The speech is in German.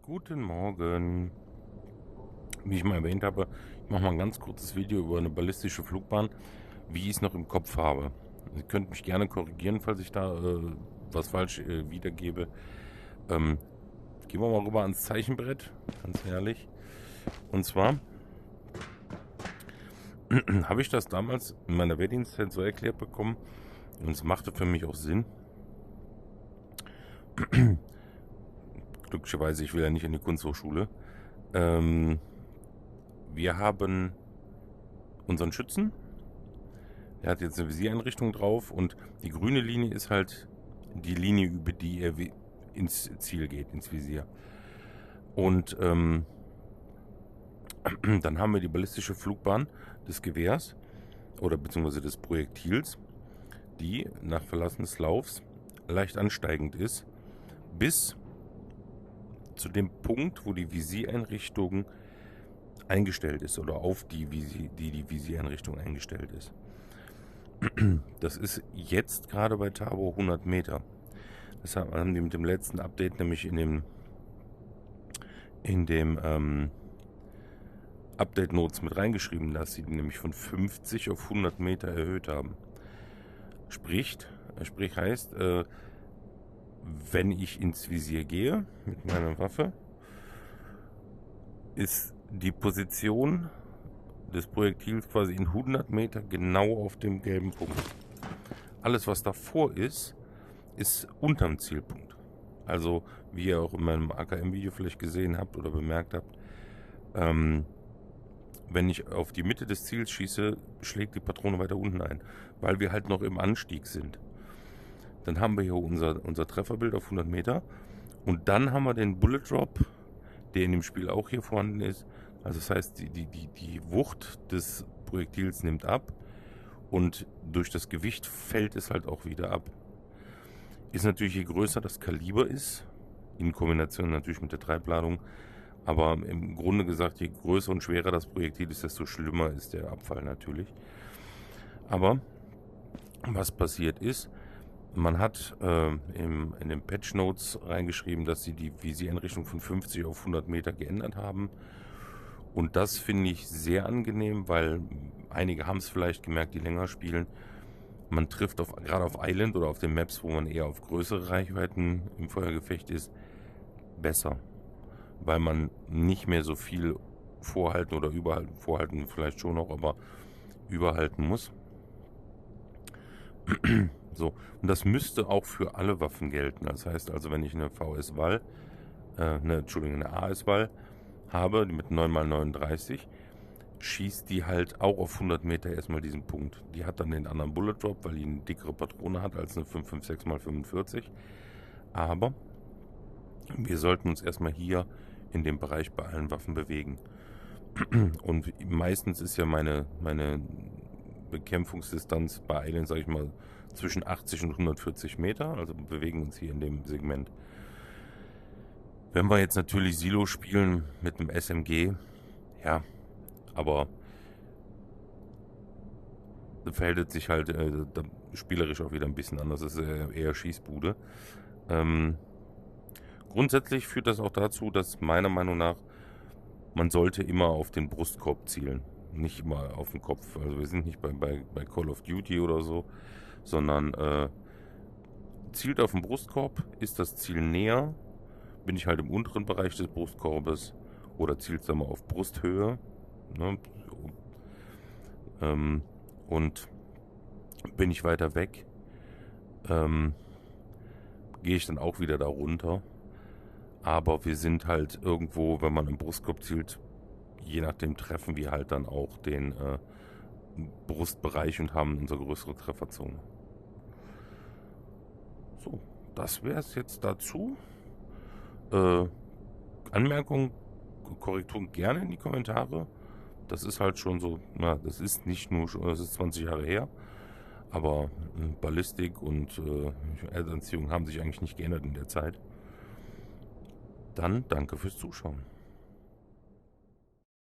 Guten Morgen. Wie ich mal erwähnt habe, ich mache mal ein ganz kurzes Video über eine ballistische Flugbahn, wie ich es noch im Kopf habe. Ihr könnt mich gerne korrigieren, falls ich da was falsch wiedergebe. Ähm, Gehen wir mal rüber ans Zeichenbrett, ganz ehrlich. Und zwar habe ich das damals in meiner Wehrdienstzeit so erklärt bekommen und es machte für mich auch Sinn. Glücklicherweise, ich will ja nicht in die Kunsthochschule. Wir haben unseren Schützen. Er hat jetzt eine Visiereinrichtung drauf und die grüne Linie ist halt die Linie, über die er ins Ziel geht, ins Visier. Und dann haben wir die ballistische Flugbahn des Gewehrs oder beziehungsweise des Projektils, die nach Verlassen des Laufs leicht ansteigend ist, bis zu dem Punkt, wo die Visiereinrichtung eingestellt ist oder auf die Visiereinrichtung eingestellt ist. Das ist jetzt gerade bei Tabo 100 Meter. Das haben die mit dem letzten Update nämlich in dem Update Notes mit reingeschrieben, dass sie die nämlich von 50 auf 100 Meter erhöht haben. Sprich heißt, wenn ich ins Visier gehe mit meiner Waffe, ist die Position des Projektils quasi in 100 Meter genau auf dem gelben Punkt. Alles, was davor ist unterm Zielpunkt. Also, wie ihr auch in meinem AKM-Video vielleicht gesehen habt oder bemerkt habt, wenn ich auf die Mitte des Ziels schieße, schlägt die Patrone weiter unten ein, weil wir halt noch im Anstieg sind. Dann haben wir hier unser Trefferbild auf 100 Meter und dann haben wir den Bullet Drop, der in dem Spiel auch hier vorhanden ist. Also das heißt, die Wucht des Projektils nimmt ab und durch das Gewicht fällt es halt auch wieder ab. Ist natürlich, je größer das Kaliber ist, in Kombination natürlich mit der Treibladung, aber im Grunde gesagt, je größer und schwerer das Projektil ist, desto schlimmer ist der Abfall natürlich. Aber was passiert ist, man hat in den Patch Notes reingeschrieben, dass sie die Visiereinrichtung von 50 auf 100 Meter geändert haben. Und das finde ich sehr angenehm, weil einige haben es vielleicht gemerkt, die länger spielen. Man trifft gerade auf Island oder auf den Maps, wo man eher auf größere Reichweiten im Feuergefecht ist, besser. Weil man nicht mehr so viel vorhalten oder überhalten, vorhalten vielleicht schon noch, aber überhalten muss. So, und das müsste auch für alle Waffen gelten. Das heißt also, wenn ich eine VS-Wall, eine AS-Wall habe, mit 9x39, schießt die halt auch auf 100 Meter erstmal diesen Punkt. Die hat dann den anderen Bullet Drop, weil die eine dickere Patrone hat als eine 556x45. Aber wir sollten uns erstmal hier in dem Bereich bei allen Waffen bewegen. Und meistens ist ja meine Bekämpfungsdistanz bei Island, sage ich mal, zwischen 80 und 140 Meter. Also bewegen uns hier in dem Segment. Wenn wir jetzt natürlich Silo spielen mit einem SMG, ja, aber verhält sich halt spielerisch auch wieder ein bisschen anders. Das ist eher Schießbude. Grundsätzlich führt das auch dazu, dass meiner Meinung nach man sollte immer auf den Brustkorb zielen, nicht immer auf den Kopf. Also wir sind nicht bei Call of Duty oder so, sondern zielt auf den Brustkorb, ist das Ziel näher, bin ich halt im unteren Bereich des Brustkorbes oder zielt es mal auf Brusthöhe, ne? Und bin ich weiter weg, gehe ich dann auch wieder da runter. Aber wir sind halt irgendwo, wenn man im Brustkorb zielt, je nachdem treffen wir halt dann auch den Brustbereich und haben unsere größere Trefferzone. So, das wäre es jetzt dazu. Anmerkungen, Korrekturen gerne in die Kommentare. Das ist halt schon so, na, das ist nicht nur, das ist 20 Jahre her, aber Ballistik und Erdanziehung haben sich eigentlich nicht geändert in der Zeit. Dann danke fürs Zuschauen.